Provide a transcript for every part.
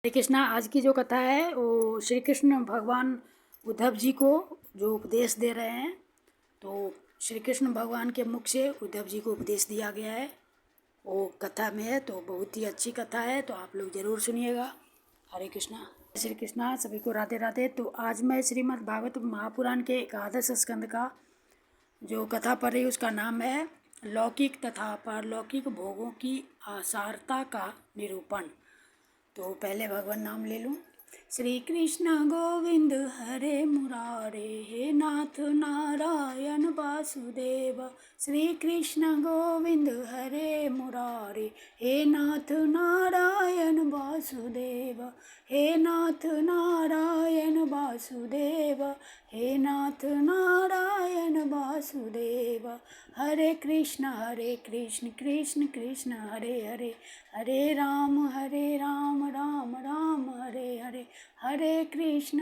हरे कृष्णा। आज की जो कथा है वो श्री कृष्ण भगवान उद्धव जी को जो उपदेश दे रहे हैं, तो श्री कृष्ण भगवान के मुख से उद्धव जी को उपदेश दिया गया है, वो कथा में है। तो बहुत ही अच्छी कथा है, तो आप लोग ज़रूर सुनिएगा। हरे कृष्णा। श्री कृष्णा। सभी को राधे राधे। तो आज मैं श्रीमद् भागवत महापुराण के एकादश स्कंद का जो कथा पढ़ रही उसका नाम है लौकिक तथा पारलौकिक भोगों की आसारता का निरूपण। तो पहले भगवान नाम ले लूँ। श्री कृष्ण गोविंद हरे मुरारे, हे नाथ नारायण वासुदेव। श्री कृष्ण गोविंद हरे मुरारे, हे नाथ नारायण वासुदेव। हे नाथ नारायण वासुदेव, हे नाथ नारायण वासुदेव। हरे कृष्ण कृष्ण कृष्ण हरे हरे, हरे राम राम राम हरे हरे। हरे कृष्ण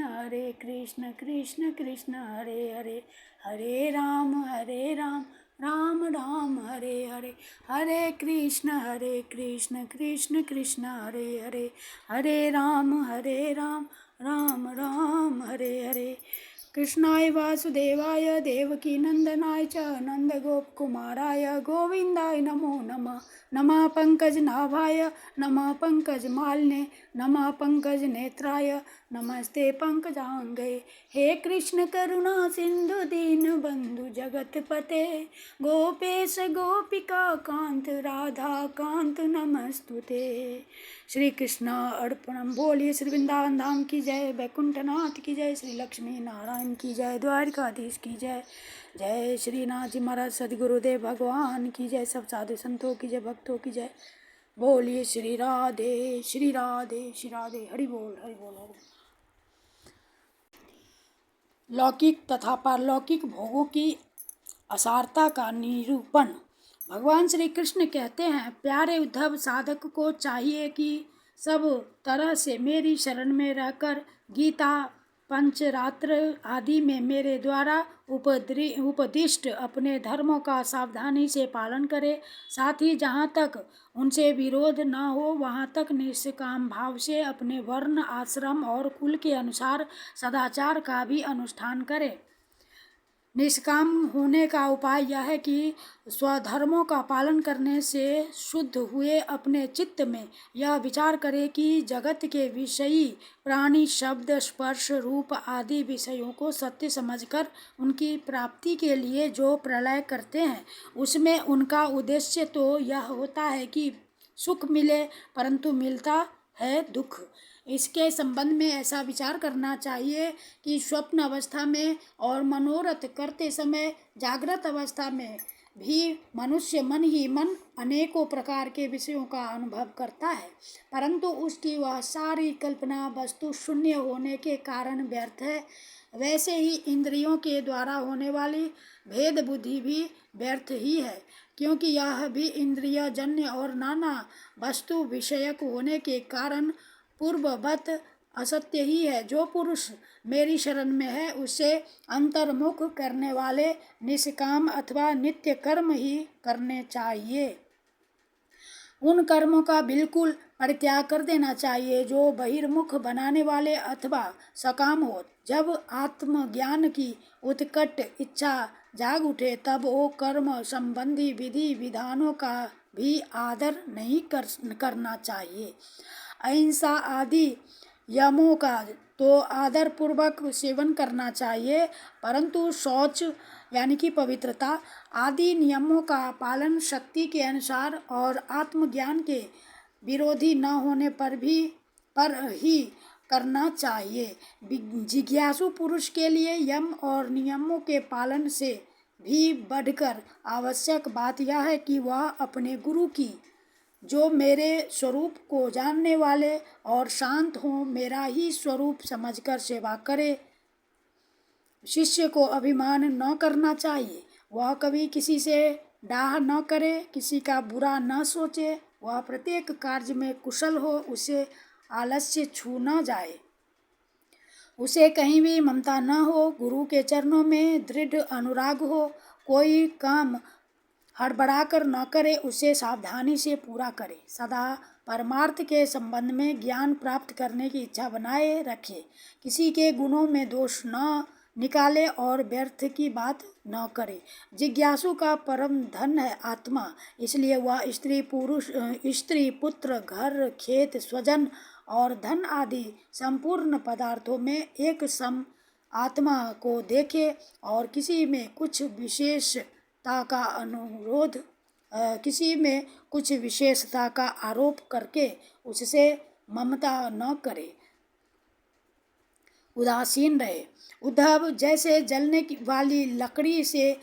कृष्ण कृष्ण हरे हरे, हरे राम राम राम हरे हरे। हरे कृष्ण कृष्ण कृष्ण हरे हरे, हरे राम राम राम हरे हरे। कृष्णाय वासुदेवाय देवकी नंदनाय च नंदगोपकुमाराय गोविंदाय नमो नमः। नमः पंकजनाभाय नमः पंकजमालिने नमः पंकजनेत्राय नमस्ते पंकजांगे। हे कृष्ण करुणा सिंधु दीन बंधु जगतपते, गोपेश गोपिका कांत राधा कांत नमस्तुते। श्री कृष्ण अर्पणम। बोलिए श्री वृंदावन धाम की जय, बैकुंठनाथ की जय, श्री लक्ष्मी नारायण की जय, द्वारकाधीश की जय। जय श्री नाथ जी महाराज सदगुरुदेव भगवान की जय, सब साधु संतों की जय, भक्तों की जय। बोलिए श्री राधे श्री राधे श्री राधे। हरि बोल हरि बोल हरि बोल। लौकिक तथा पारलौकिक भोगों की असारता का निरूपण। भगवान श्री कृष्ण कहते हैं, प्यारे उद्धव, साधक को चाहिए कि सब तरह से मेरी शरण में रहकर गीता, पंचरात्र आदि में मेरे द्वारा उपदिष्ट अपने धर्मों का सावधानी से पालन करे। साथ ही जहाँ तक उनसे विरोध न हो वहाँ तक निष्काम भाव से अपने वर्ण, आश्रम और कुल के अनुसार सदाचार का भी अनुष्ठान करे। निष्काम होने का उपाय यह है कि स्वधर्मों का पालन करने से शुद्ध हुए अपने चित्त में यह विचार करे कि जगत के विषयी प्राणी शब्द, स्पर्श, रूप आदि विषयों को सत्य समझकर उनकी प्राप्ति के लिए जो प्रलय करते हैं, उसमें उनका उद्देश्य तो यह होता है कि सुख मिले, परंतु मिलता है दुख। इसके संबंध में ऐसा विचार करना चाहिए कि स्वप्न अवस्था में और मनोरथ करते समय जागृत अवस्था में भी मनुष्य मन ही मन अनेकों प्रकार के विषयों का अनुभव करता है, परंतु उसकी वह सारी कल्पना वस्तु शून्य होने के कारण व्यर्थ है। वैसे ही इंद्रियों के द्वारा होने वाली भेद बुद्धि भी व्यर्थ ही है, क्योंकि यह भी इंद्रिय जन्य और नाना वस्तु विषयक होने के कारण पूर्ववत असत्य ही है। जो पुरुष मेरी शरण में है उसे अंतर्मुख करने वाले निष्काम अथवा नित्य कर्म ही करने चाहिए। उन कर्मों का बिल्कुल परित्याग कर देना चाहिए जो बहिर्मुख बनाने वाले अथवा सकाम हो। जब आत्मज्ञान की उत्कट इच्छा जाग उठे तब वो कर्म संबंधी विधि विधानों का भी आदर नहीं करना चाहिए। अहिंसा आदि यमों का तो आदर पूर्वक सेवन करना चाहिए, परंतु शौच यानी कि पवित्रता आदि नियमों का पालन शक्ति के अनुसार और आत्मज्ञान के विरोधी न होने पर ही करना चाहिए। जिज्ञासु पुरुष के लिए यम और नियमों के पालन से भी बढ़कर आवश्यक बात यह है कि वह अपने गुरु की, जो मेरे स्वरूप को जानने वाले और शांत हों, मेरा ही स्वरूप समझकर सेवा करे। शिष्य को अभिमान न करना चाहिए, वह कभी किसी से डाह न करे, किसी का बुरा न सोचे, वह प्रत्येक कार्य में कुशल हो, उसे आलस्य छू न जाए, उसे कहीं भी ममता न हो, गुरु के चरणों में दृढ़ अनुराग हो, कोई काम हड़बड़ाकर न करे, उसे सावधानी से पूरा करे, सदा परमार्थ के संबंध में ज्ञान प्राप्त करने की इच्छा बनाए रखे, किसी के गुणों में दोष न निकाले और व्यर्थ की बात न करे। जिज्ञासु का परम धन है आत्मा, इसलिए वह स्त्री पुत्र घर खेत स्वजन और धन आदि संपूर्ण पदार्थों में एक सम आत्मा को देखे और किसी में कुछ विशेषता का आरोप करके उससे ममता न करे, उदासीन रहे। उद्धव, जैसे जलने वाली लकड़ी से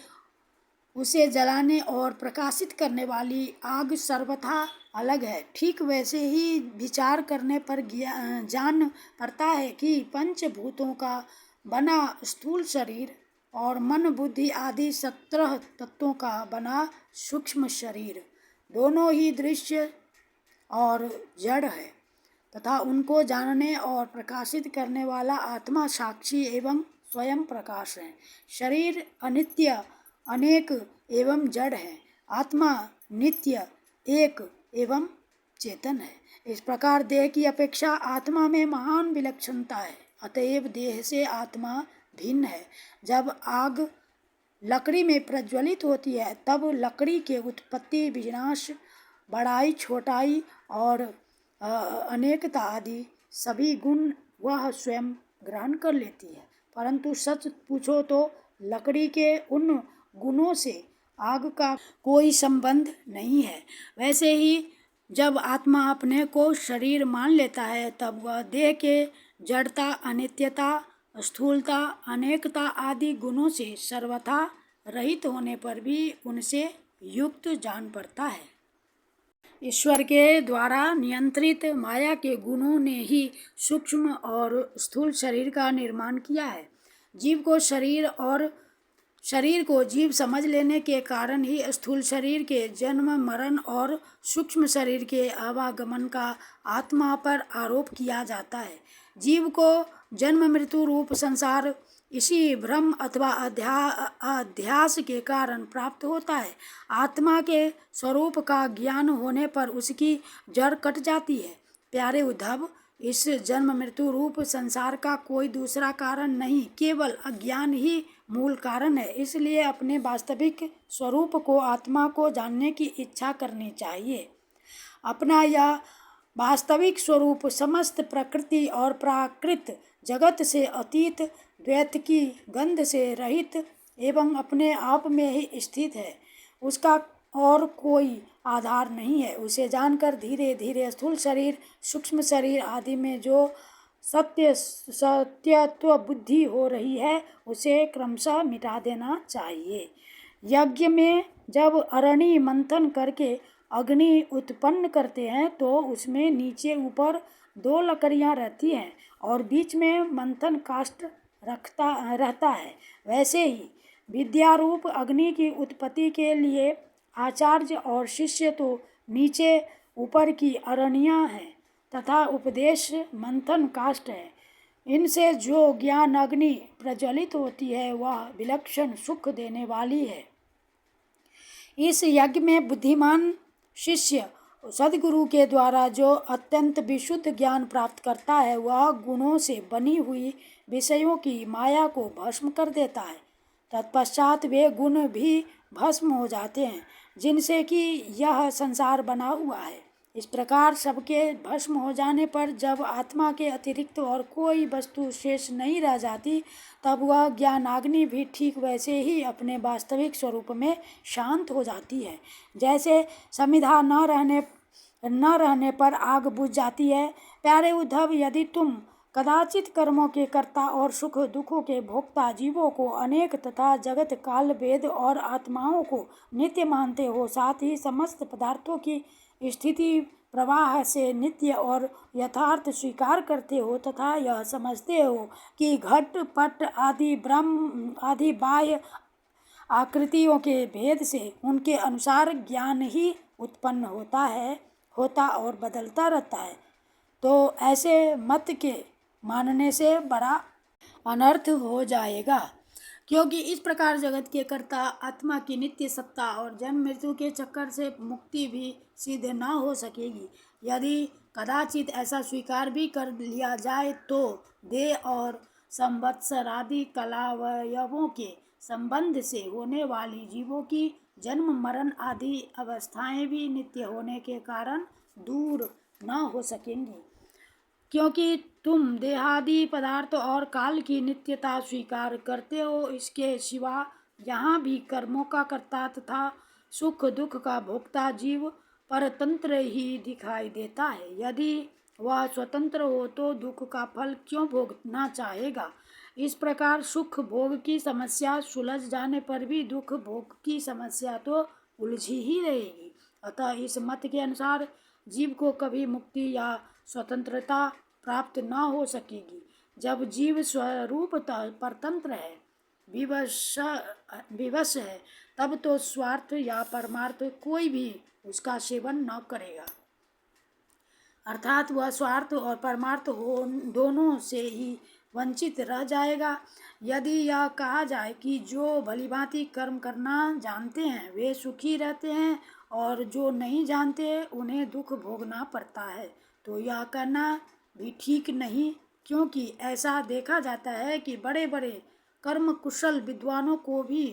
उसे जलाने और प्रकाशित करने वाली आग सर्वथा अलग है, ठीक वैसे ही विचार करने पर जान पड़ता है कि पंचभूतों का बना स्थूल शरीर और मन बुद्धि आदि 17 तत्वों का बना सूक्ष्म शरीर दोनों ही दृश्य और जड़ है तथा उनको जानने और प्रकाशित करने वाला आत्मा साक्षी एवं स्वयं प्रकाश है। शरीर अनित्य अनेक एवं जड़ है, आत्मा नित्य एक एवं चेतन है। इस प्रकार देह की अपेक्षा आत्मा में महान विलक्षणता है, अतएव देह से आत्मा भिन्न है। जब आग लकड़ी में प्रज्वलित होती है तब लकड़ी के उत्पत्ति विनाश बड़ाई छोटाई और अनेकता आदि सभी गुण वह स्वयं ग्रहण कर लेती है, परंतु सच पूछो तो लकड़ी के उन गुणों से आग का कोई संबंध नहीं है। वैसे ही जब आत्मा अपने को शरीर मान लेता है तब वह देह के जड़ता अनित्यता स्थूलता अनेकता आदि गुणों से सर्वथा रहित होने पर भी उनसे युक्त जान पड़ता है। ईश्वर के द्वारा नियंत्रित माया के गुणों ने ही सूक्ष्म और स्थूल शरीर का निर्माण किया है। जीव को शरीर को जीव समझ लेने के कारण ही स्थूल शरीर के जन्म मरण और सूक्ष्म शरीर के आवागमन का आत्मा पर आरोप किया जाता है। जीव को जन्म मृत्यु रूप संसार इसी भ्रम अथवा अध्यास के कारण प्राप्त होता है। आत्मा के स्वरूप का ज्ञान होने पर उसकी जड़ कट जाती है। प्यारे उद्धव, इस जन्म मृत्यु रूप संसार का कोई दूसरा कारण नहीं, केवल अज्ञान ही मूल कारण है। इसलिए अपने वास्तविक स्वरूप को आत्मा को जानने की इच्छा करनी चाहिए। अपना यह वास्तविक स्वरूप समस्त प्रकृति और प्राकृत जगत से अतीत, द्वैत की गंध से रहित एवं अपने आप में ही स्थित है, उसका और कोई आधार नहीं है। उसे जानकर धीरे धीरे स्थूल शरीर सूक्ष्म शरीर आदि में जो सत्यत्व बुद्धि हो रही है उसे क्रमशः मिटा देना चाहिए। यज्ञ में जब अरणि मंथन करके अग्नि उत्पन्न करते हैं तो उसमें नीचे ऊपर 2 लकड़ियां रहती हैं और बीच में मंथन काष्ठ रहता है। वैसे ही विद्यारूप अग्नि की उत्पत्ति के लिए आचार्य और शिष्य तो नीचे ऊपर की अरणियां हैं तथा उपदेश मंथन काष्ठ है। इनसे जो ज्ञान अग्नि प्रज्वलित होती है वह विलक्षण सुख देने वाली है। इस यज्ञ में बुद्धिमान शिष्य सद्गुरु के द्वारा जो अत्यंत विशुद्ध ज्ञान प्राप्त करता है वह गुणों से बनी हुई विषयों की माया को भस्म कर देता है। तत्पश्चात वे गुण भी भस्म हो जाते हैं जिनसे कि यह संसार बना हुआ है। इस प्रकार सबके भस्म हो जाने पर जब आत्मा के अतिरिक्त और कोई वस्तु शेष नहीं रह जाती तब वह ज्ञानाग्नि भी ठीक वैसे ही अपने वास्तविक स्वरूप में शांत हो जाती है। जैसे समिधा न रहने पर आग बुझ जाती है। प्यारे उद्धव, यदि तुम कदाचित कर्मों के कर्ता और सुख दुखों के भोक्ता जीवों को अनेक तथा जगत काल वेद और आत्माओं को नित्य मानते हो, साथ ही समस्त पदार्थों की स्थिति प्रवाह से नित्य और यथार्थ स्वीकार करते हो तथा यह समझते हो कि घट पट आदि बाह्य आकृतियों के भेद से उनके अनुसार ज्ञान ही उत्पन्न होता और बदलता रहता है, तो ऐसे मत के मानने से बड़ा अनर्थ हो जाएगा, क्योंकि इस प्रकार जगत के कर्ता आत्मा की नित्य सत्ता और जन्म मृत्यु के चक्कर से मुक्ति भी सिद्ध न हो सकेगी। यदि कदाचित ऐसा स्वीकार भी कर लिया जाए तो देह और संवत्सर आदि कलावयवों के संबंध से होने वाली जीवों की जन्म मरण आदि अवस्थाएं भी नित्य होने के कारण दूर न हो सकेंगी, क्योंकि तुम देहादि पदार्थ और काल की नित्यता स्वीकार करते हो। इसके सिवा यहाँ भी कर्मों का कर्ता तथा सुख दुख का भोक्ता जीव परतंत्र ही दिखाई देता है। यदि वह स्वतंत्र हो तो दुख का फल क्यों भोगना चाहेगा। इस प्रकार सुख भोग की समस्या सुलझ जाने पर भी दुख भोग की समस्या तो उलझी ही रहेगी। अतः इस मत के अनुसार जीव को कभी मुक्ति या स्वतंत्रता प्राप्त न हो सकेगी। जब जीव स्वरूपतः परतंत्र है, विवश विवश है, तब तो स्वार्थ या परमार्थ कोई भी उसका सेवन न करेगा, अर्थात वह स्वार्थ और परमार्थ हो दोनों से ही वंचित रह जाएगा। यदि यह कहा जाए कि जो भलीभांति कर्म करना जानते हैं वे सुखी रहते हैं और जो नहीं जानते उन्हें दुख भोगना पड़ता है, तो यह कहना भी ठीक नहीं, क्योंकि ऐसा देखा जाता है कि बड़े बड़े कर्म कुशल विद्वानों को भी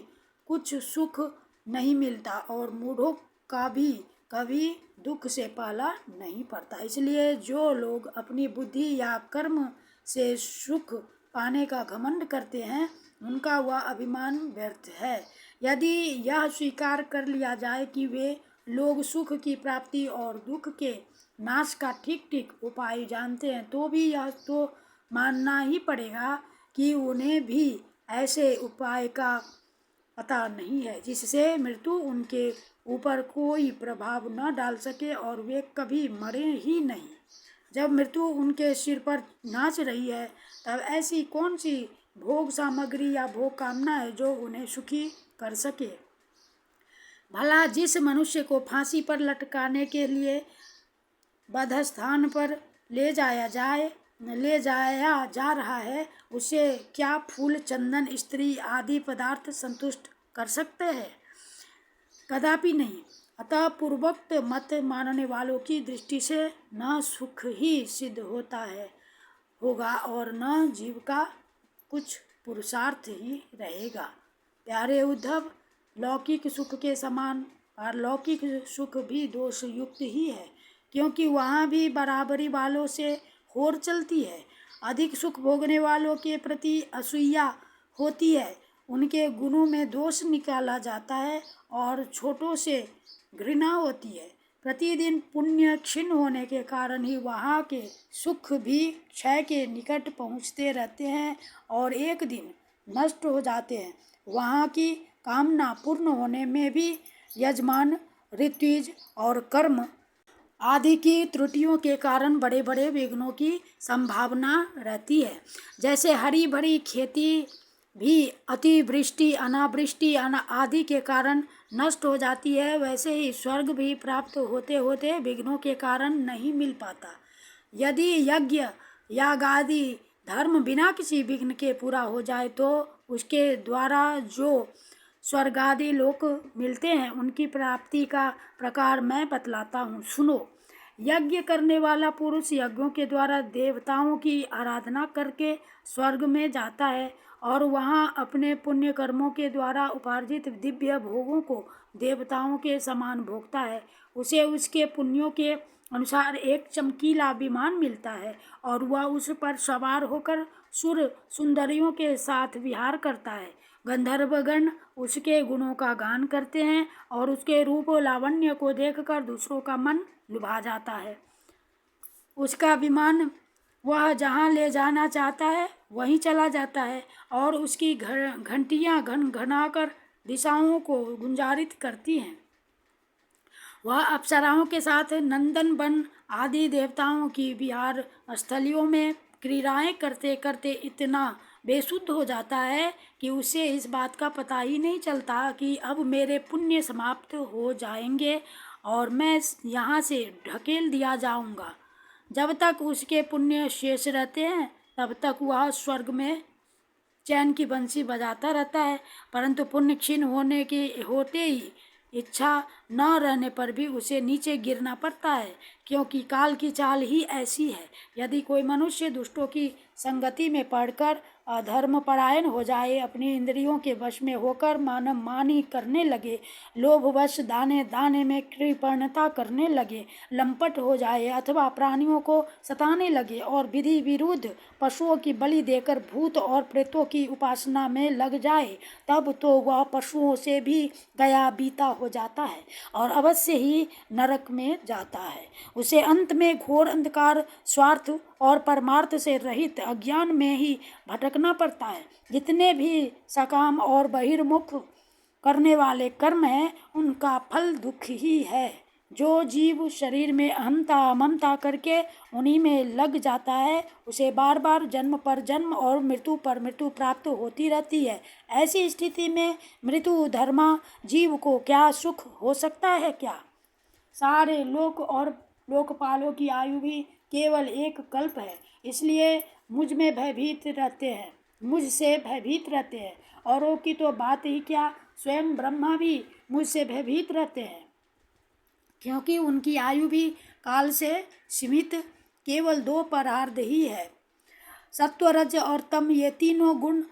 कुछ सुख नहीं मिलता और मूढ़ों का भी कभी दुख से पाला नहीं पड़ता। इसलिए जो लोग अपनी बुद्धि या कर्म से सुख पाने का घमंड करते हैं उनका वह अभिमान व्यर्थ है। यदि यह स्वीकार कर लिया जाए कि वे लोग सुख की प्राप्ति और दुख के नाश का ठीक ठीक उपाय जानते हैं तो भी यह तो मानना ही पड़ेगा कि उन्हें भी ऐसे उपाय का पता नहीं है जिससे मृत्यु उनके ऊपर कोई प्रभाव न डाल सके और वे कभी मरे ही नहीं। जब मृत्यु उनके सिर पर नाच रही है तब ऐसी कौन सी भोग सामग्री या भोग कामना है जो उन्हें सुखी कर सके। भला जिस मनुष्य को फांसी पर लटकाने के लिए वधस्थान पर ले जाया जा रहा है उसे क्या फूल चंदन स्त्री आदि पदार्थ संतुष्ट कर सकते हैं। कदापि नहीं। अतः पूर्वोक्त मत मानने वालों की दृष्टि से न सुख ही सिद्ध होगा और न जीव का कुछ पुरुषार्थ ही रहेगा। प्यारे उद्धव, लौकिक सुख के समान पारलौकिक सुख भी दोष युक्त ही है, क्योंकि वहाँ भी बराबरी वालों से होड़ चलती है। अधिक सुख भोगने वालों के प्रति असूया होती है, उनके गुणों में दोष निकाला जाता है और छोटों से घृणा होती है। प्रतिदिन पुण्य क्षीण होने के कारण ही वहाँ के सुख भी क्षय के निकट पहुँचते रहते हैं और एक दिन नष्ट हो जाते हैं। वहाँ की कामना पूर्ण होने में भी यजमान, ऋत्विज और कर्म आदि की त्रुटियों के कारण बड़े बड़े विघ्नों की संभावना रहती है। जैसे हरी भरी खेती भी अतिवृष्टि अनावृष्टि आदि के कारण नष्ट हो जाती है, वैसे ही स्वर्ग भी प्राप्त होते होते विघ्नों के कारण नहीं मिल पाता। यदि यज्ञ याग आदि धर्म बिना किसी विघ्न के पूरा हो जाए तो उसके द्वारा जो स्वर्ग आदि लोक मिलते हैं उनकी प्राप्ति का प्रकार मैं बतलाता हूँ, सुनो। यज्ञ करने वाला पुरुष यज्ञों के द्वारा देवताओं की आराधना करके स्वर्ग में जाता है और वहाँ अपने पुण्य कर्मों के द्वारा उपार्जित दिव्य भोगों को देवताओं के समान भोगता है। उसे उसके पुण्यों के अनुसार एक चमकीला विमान मिलता है और वह उस पर सवार होकर सुर सुंदरियों के साथ विहार करता है। गंधर्वगण उसके गुणों का गान करते हैं और उसके रूप लावण्य को देखकर दूसरों का मन लुभा जाता है। उसका विमान वह जहाँ ले जाना चाहता है वहीं चला जाता है और उसकी घंटियाँ घनघनाकर दिशाओं को गुंजारित करती हैं। वह अप्सराओं के साथ नंदन वन आदि देवताओं की विहार स्थलियों में क्रीड़ाएं करते करते इतना बेसुध हो जाता है कि उसे इस बात का पता ही नहीं चलता कि अब मेरे पुण्य समाप्त हो जाएंगे और मैं यहाँ से ढकेल दिया जाऊँगा। जब तक उसके पुण्य शेष रहते हैं तब तक वह स्वर्ग में चैन की बंसी बजाता रहता है, परंतु पुण्य क्षीण होते ही इच्छा न रहने पर भी उसे नीचे गिरना पड़ता है, क्योंकि काल की चाल ही ऐसी है। यदि कोई मनुष्य दुष्टों की संगति में पड़कर अधर्मपरायण हो जाए, अपनी इंद्रियों के वश में होकर मानी करने लगे, लोभवश दाने दाने में कृपणता करने लगे, लंपट हो जाए अथवा प्राणियों को सताने लगे और विधि विरुद्ध पशुओं की बलि देकर भूत और प्रेतों की उपासना में लग जाए, तब तो वह पशुओं से भी गया बीता हो जाता है और अवश्य ही नरक में जाता है। उसे अंत में घोर अंधकार, स्वार्थ और परमार्थ से रहित अज्ञान में ही भटकना पड़ता है। जितने भी सकाम और बहिर्मुख करने वाले कर्म हैं, उनका फल दुख ही है। जो जीव शरीर में अहंता ममता करके उन्हीं में लग जाता है, उसे बार बार जन्म पर जन्म और मृत्यु पर मृत्यु प्राप्त होती रहती है। ऐसी स्थिति में मृत्यु धर्मा जीव को क्या सुख हो सकता है क्या? सारे लोक और लोकपालों की आयु भी केवल एक कल्प है, इसलिए मुझसे भयभीत रहते हैं। औरों की तो बात ही क्या, स्वयं ब्रह्मा भी मुझसे भयभीत रहते हैं, क्योंकि उनकी आयु भी काल से सीमित केवल 2 परार्ध ही है। सत्व, रज और तम, ये तीनों गुण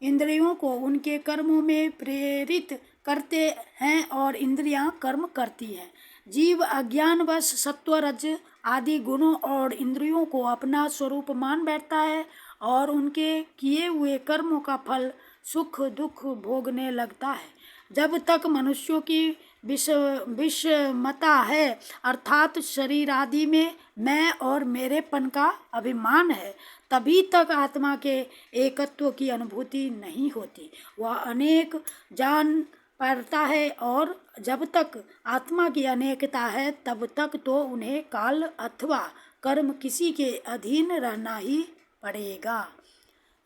इंद्रियों को उनके कर्मों में प्रेरित करते हैं और इंद्रियां कर्म करती हैं। जीव अज्ञानवश सत्व, रज आदि गुणों और इंद्रियों को अपना स्वरूप मान बैठता है और उनके किए हुए कर्मों का फल सुख दुख भोगने लगता है। जब तक मनुष्यों की विषमता है, अर्थात शरीर आदि में मैं और मेरेपन का अभिमान है, तभी तक आत्मा के एकत्व की अनुभूति नहीं होती। वह अनेक जान पड़ता है और जब तक आत्मा की अनेकता है, तब तक तो उन्हें काल अथवा कर्म किसी के अधीन रहना ही पड़ेगा।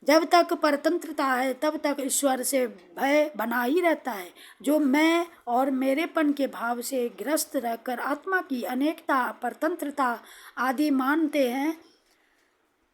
जब तक परतंत्रता है, तब तक ईश्वर से भय बना ही रहता है। जो मैं और मेरेपन के भाव से ग्रस्त रहकर आत्मा की अनेकता, परतंत्रता आदि मानते हैं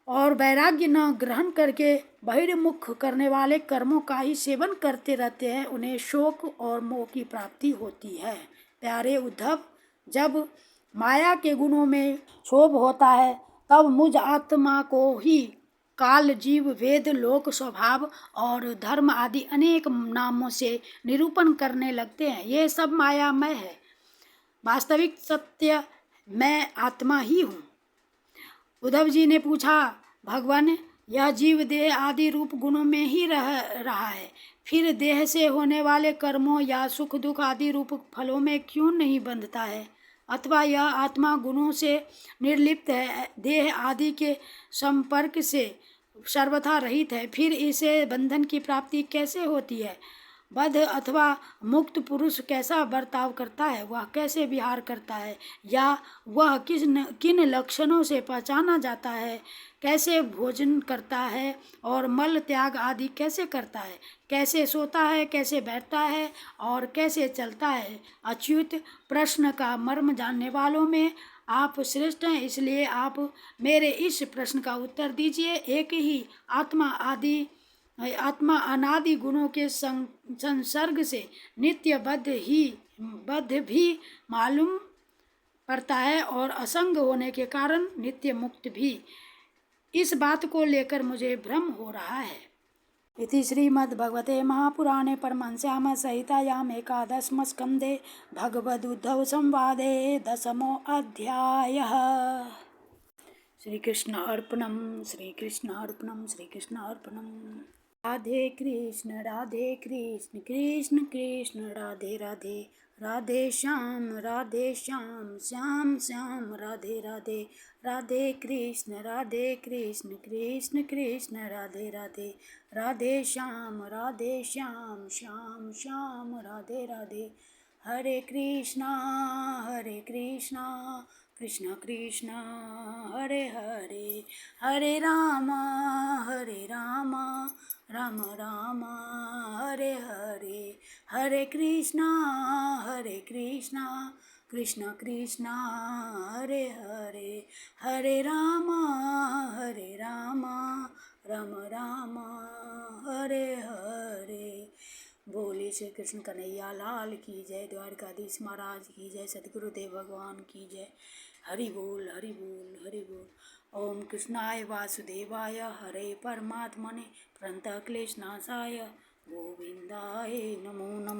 और वैराग्य न ग्रहण करके बहिर्मुख करने वाले कर्मों का ही सेवन करते रहते हैं, उन्हें शोक और मोह की प्राप्ति होती है। प्यारे उद्धव, जब माया के गुणों में क्षोभ होता है, तब मुझ आत्मा को ही काल, जीव, वेद, लोक, स्वभाव और धर्म आदि अनेक नामों से निरूपण करने लगते हैं। ये सब मायामय है। वास्तविक सत्य मैं आत्मा ही हूँ। उद्धव जी ने पूछा, भगवान, यह जीव देह आदि रूप गुणों में ही रह रहा है, फिर देह से होने वाले कर्मों या सुख दुख आदि रूप फलों में क्यों नहीं बंधता है? अथवा यह आत्मा गुणों से निर्लिप्त है, देह आदि के संपर्क से सर्वथा रहित है, फिर इसे बंधन की प्राप्ति कैसे होती है? बद्ध अथवा मुक्त पुरुष कैसा बर्ताव करता है, वह कैसे विहार करता है, या वह किन लक्षणों से पहचाना जाता है, कैसे भोजन करता है और मल त्याग आदि कैसे करता है, कैसे सोता है, कैसे बैठता है और कैसे चलता है? अच्युत, प्रश्न का मर्म जानने वालों में आप श्रेष्ठ हैं, इसलिए आप मेरे इस प्रश्न का उत्तर दीजिए। एक ही आत्मा अनादि गुणों के संसर्ग से नित्य बद्ध भी मालूम पड़ता है और असंग होने के कारण नित्य मुक्त भी। इस बात को लेकर मुझे भ्रम हो रहा है। इति श्रीमद्भगवते महापुराणे परमहंस्याम संहितायाम् एकादशम स्कन्धे भगवदुद्धव संवादे 10मो अध्यायः। श्री कृष्ण अर्पणम, श्री कृष्ण अर्पणम, श्री कृष्ण अर्पणम। राधे कृष्ण कृष्ण कृष्ण राधे राधे, राधे श्याम श्याम श्याम राधे राधे, राधे कृष्ण कृष्ण कृष्ण राधे राधे, राधे श्याम श्याम श्याम राधे राधे। हरे कृष्णा कृष्ण कृष्ण हरे हरे, हरे रामा राम राम हरे हरे, हरे कृष्णा कृष्ण कृष्ण हरे हरे, हरे राम राम राम हरे हरे। बोले श्री कृष्ण कन्हैया लाल की जय। द्वारकाधीश महाराज की जय। सदगुरुदेव भगवान की जय। हरि बोल हरि बोल हरि बोल। ओम कृष्णाय वासुदेवाय हरे परमात्मने प्रणतः क्लेशनाशाय गोविंदाय नमो नमः।